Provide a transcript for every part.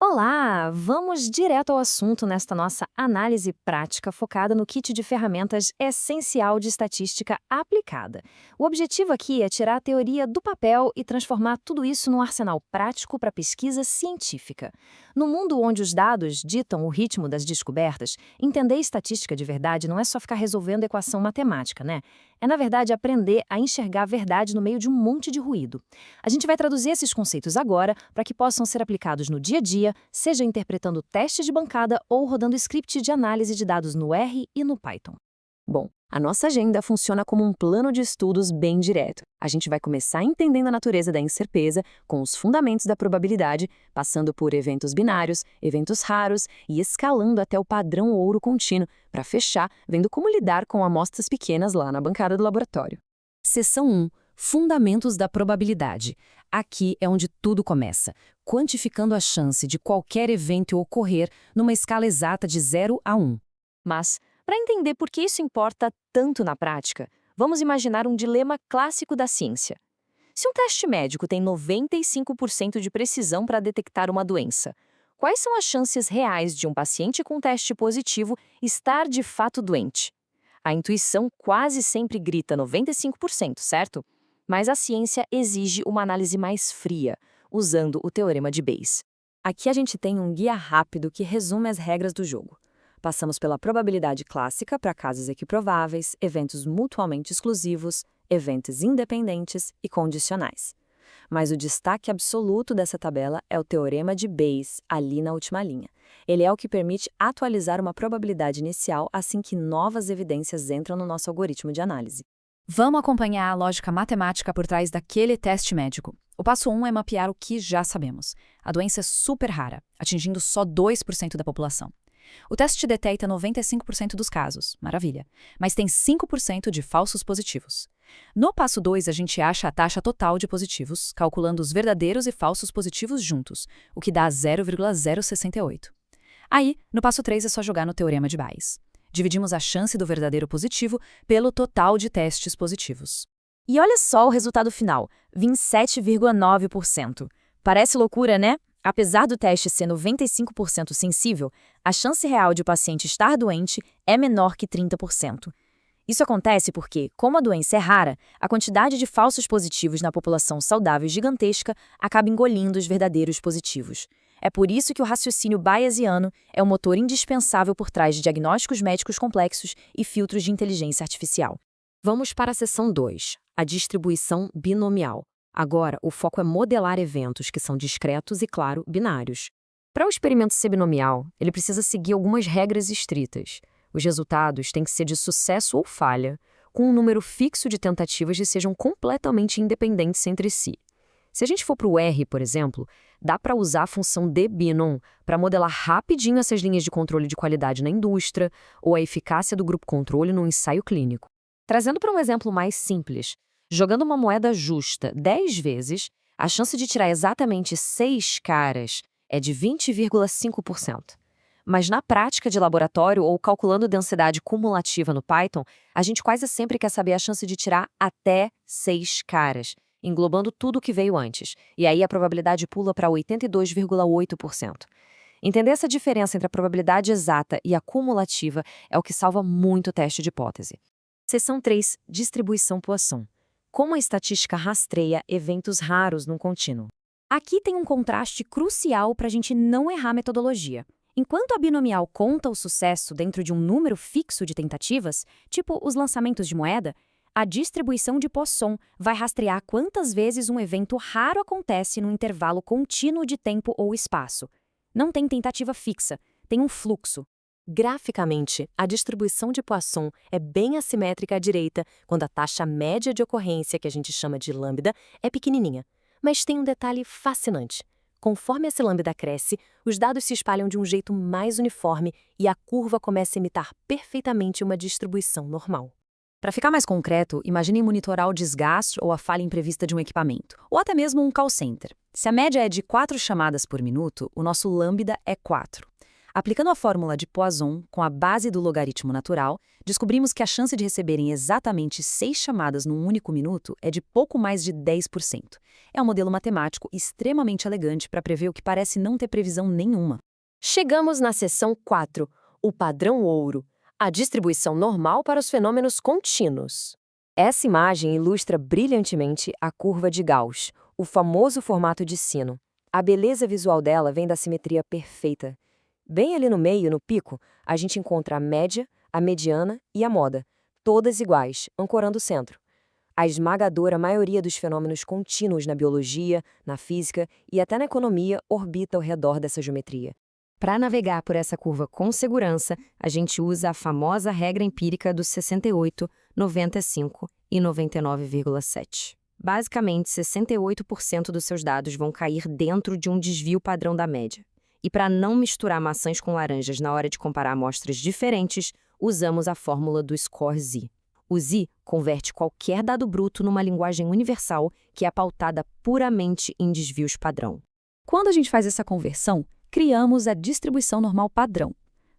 Olá! Vamos direto ao assunto nesta nossa análise prática focada no kit de ferramentas essencial de estatística aplicada. O objetivo aqui é tirar a teoria do papel e transformar tudo isso num arsenal prático para pesquisa científica. No mundo onde os dados ditam o ritmo das descobertas, entender estatística de verdade não é só ficar resolvendo equação matemática, né? É, na verdade, aprender a enxergar a verdade no meio de um monte de ruído. A gente vai traduzir esses conceitos agora para que possam ser aplicados no dia a dia, seja interpretando testes de bancada ou rodando script de análise de dados no R e no Python. Bom, a nossa agenda funciona como um plano de estudos bem direto. A gente vai começar entendendo a natureza da incerteza, com os fundamentos da probabilidade, passando por eventos binários, eventos raros e escalando até o padrão ouro contínuo, para fechar, vendo como lidar com amostras pequenas lá na bancada do laboratório. Seção 1. Fundamentos da probabilidade. Aqui é onde tudo começa, quantificando a chance de qualquer evento ocorrer numa escala exata de 0 a 1. Mas, para entender por que isso importa tanto na prática, vamos imaginar um dilema clássico da ciência. Se um teste médico tem 95% de precisão para detectar uma doença, quais são as chances reais de um paciente com teste positivo estar de fato doente? A intuição quase sempre grita 95%, certo? Mas a ciência exige uma análise mais fria, usando o teorema de Bayes. Aqui a gente tem um guia rápido que resume as regras do jogo. Passamos pela probabilidade clássica para casos equiprováveis, eventos mutuamente exclusivos, eventos independentes e condicionais. Mas o destaque absoluto dessa tabela é o teorema de Bayes, ali na última linha. Ele é o que permite atualizar uma probabilidade inicial assim que novas evidências entram no nosso algoritmo de análise. Vamos acompanhar a lógica matemática por trás daquele teste médico. O passo 1 é mapear o que já sabemos. A doença é super rara, atingindo só 2% da população. O teste detecta 95% dos casos, maravilha, mas tem 5% de falsos positivos. No passo 2, a gente acha a taxa total de positivos, calculando os verdadeiros e falsos positivos juntos, o que dá 0,068. Aí, no passo 3 é só jogar no teorema de Bayes. Dividimos a chance do verdadeiro positivo pelo total de testes positivos. E olha só o resultado final, 27,9%. Parece loucura, né? Apesar do teste ser 95% sensível, a chance real de o paciente estar doente é menor que 30%. Isso acontece porque, como a doença é rara, a quantidade de falsos positivos na população saudável gigantesca acaba engolindo os verdadeiros positivos. É por isso que o raciocínio bayesiano é o motor indispensável por trás de diagnósticos médicos complexos e filtros de inteligência artificial. Vamos para a seção 2, a distribuição binomial. Agora, o foco é modelar eventos que são discretos e, claro, binários. Para o experimento ser binomial, ele precisa seguir algumas regras estritas. Os resultados têm que ser de sucesso ou falha, com um número fixo de tentativas que sejam completamente independentes entre si. Se a gente for para o R, por exemplo, dá para usar a função dbinom para modelar rapidinho essas linhas de controle de qualidade na indústria ou a eficácia do grupo controle num ensaio clínico. Trazendo para um exemplo mais simples, jogando uma moeda justa 10 vezes, a chance de tirar exatamente 6 caras é de 20,5%. Mas na prática de laboratório ou calculando densidade cumulativa no Python, a gente quase sempre quer saber a chance de tirar até 6 caras, englobando tudo o que veio antes, e aí a probabilidade pula para 82,8%. Entender essa diferença entre a probabilidade exata e a cumulativa é o que salva muito o teste de hipótese. Seção 3. Distribuição Poisson. Como a estatística rastreia eventos raros num contínuo. Aqui tem um contraste crucial para a gente não errar a metodologia. Enquanto a binomial conta o sucesso dentro de um número fixo de tentativas, tipo os lançamentos de moeda, a distribuição de Poisson vai rastrear quantas vezes um evento raro acontece num intervalo contínuo de tempo ou espaço. Não tem tentativa fixa, tem um fluxo. Graficamente, a distribuição de Poisson é bem assimétrica à direita quando a taxa média de ocorrência, que a gente chama de lambda, é pequenininha. Mas tem um detalhe fascinante. Conforme esse lambda cresce, os dados se espalham de um jeito mais uniforme e a curva começa a imitar perfeitamente uma distribuição normal. Para ficar mais concreto, imagine monitorar o desgaste ou a falha imprevista de um equipamento, ou até mesmo um call center. Se a média é de 4 chamadas por minuto, o nosso lambda é 4. Aplicando a fórmula de Poisson com a base do logaritmo natural, descobrimos que a chance de receberem exatamente 6 chamadas num único minuto é de pouco mais de 10%. É um modelo matemático extremamente elegante para prever o que parece não ter previsão nenhuma. Chegamos na seção 4, o padrão ouro, a distribuição normal para os fenômenos contínuos. Essa imagem ilustra brilhantemente a curva de Gauss, o famoso formato de sino. A beleza visual dela vem da simetria perfeita. Bem ali no meio, no pico, a gente encontra a média, a mediana e a moda, todas iguais, ancorando o centro. A esmagadora maioria dos fenômenos contínuos na biologia, na física e até na economia orbita ao redor dessa geometria. Para navegar por essa curva com segurança, a gente usa a famosa regra empírica dos 68, 95 e 99,7. Basicamente, 68% dos seus dados vão cair dentro de um desvio padrão da média. E para não misturar maçãs com laranjas na hora de comparar amostras diferentes, usamos a fórmula do score Z. O Z converte qualquer dado bruto numa linguagem universal que é pautada puramente em desvios padrão. Quando a gente faz essa conversão, criamos a distribuição normal padrão.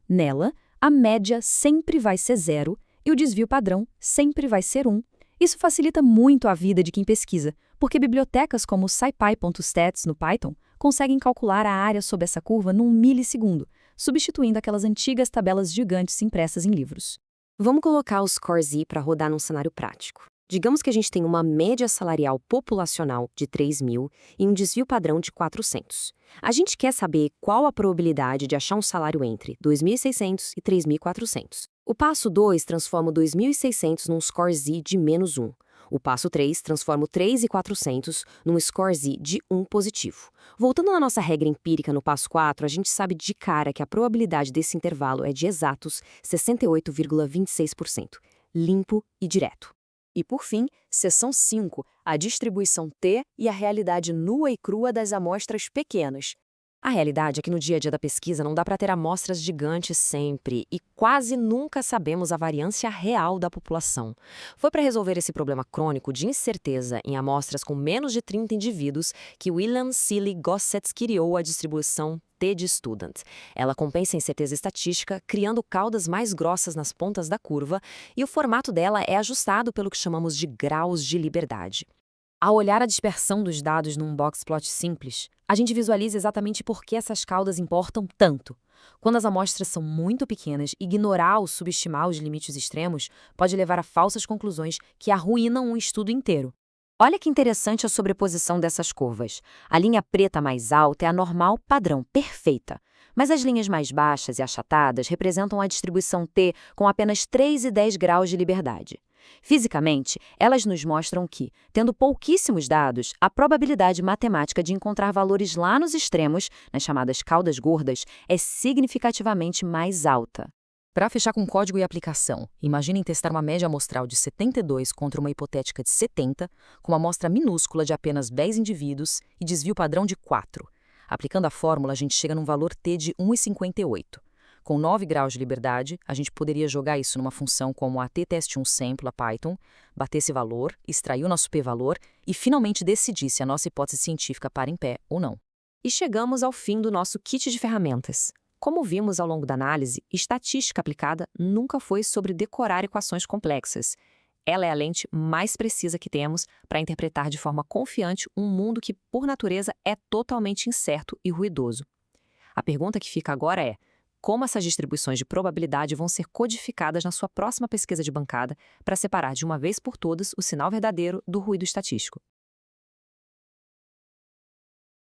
Nela, a média sempre vai ser 0 e o desvio padrão sempre vai ser 1. Isso facilita muito a vida de quem pesquisa, porque bibliotecas como o scipy.stats no Python conseguem calcular a área sob essa curva num milissegundo, substituindo aquelas antigas tabelas gigantes impressas em livros. Vamos colocar o score Z para rodar num cenário prático. Digamos que a gente tem uma média salarial populacional de 3.000 e um desvio padrão de 400. A gente quer saber qual a probabilidade de achar um salário entre 2.600 e 3.400. O passo 2 transforma o 2.600 num score Z de -1. O passo 3 transforma o 3.400 num score Z de 1 positivo. Voltando na nossa regra empírica no passo 4, a gente sabe de cara que a probabilidade desse intervalo é de exatos 68,26%, limpo e direto. E por fim, seção 5, a distribuição T e a realidade nua e crua das amostras pequenas. A realidade é que no dia a dia da pesquisa não dá para ter amostras gigantes sempre e quase nunca sabemos a variância real da população. Foi para resolver esse problema crônico de incerteza em amostras com menos de 30 indivíduos que William Seeley Gossett criou a distribuição T de Student. Ela compensa a incerteza estatística, criando caudas mais grossas nas pontas da curva, e o formato dela é ajustado pelo que chamamos de graus de liberdade. Ao olhar a dispersão dos dados num box plot simples, a gente visualiza exatamente por que essas caudas importam tanto. Quando as amostras são muito pequenas, ignorar ou subestimar os limites extremos pode levar a falsas conclusões que arruinam um estudo inteiro. Olha que interessante a sobreposição dessas curvas. A linha preta mais alta é a normal padrão, perfeita. Mas as linhas mais baixas e achatadas representam a distribuição T com apenas 3 e 10 graus de liberdade. Fisicamente, elas nos mostram que, tendo pouquíssimos dados, a probabilidade matemática de encontrar valores lá nos extremos, nas chamadas caudas gordas, é significativamente mais alta. Para fechar com código e aplicação, imaginem testar uma média amostral de 72 contra uma hipotética de 70, com uma amostra minúscula de apenas 10 indivíduos e desvio padrão de 4. Aplicando a fórmula, a gente chega num valor T de 1,58. Com 9 graus de liberdade, a gente poderia jogar isso numa função como a t-test1sample, a Python, bater esse valor, extrair o nosso p-valor e finalmente decidir se a nossa hipótese científica para em pé ou não. E chegamos ao fim do nosso kit de ferramentas. Como vimos ao longo da análise, estatística aplicada nunca foi sobre decorar equações complexas. Ela é a lente mais precisa que temos para interpretar de forma confiante um mundo que, por natureza, é totalmente incerto e ruidoso. A pergunta que fica agora é: como essas distribuições de probabilidade vão ser codificadas na sua próxima pesquisa de bancada para separar de uma vez por todas o sinal verdadeiro do ruído estatístico?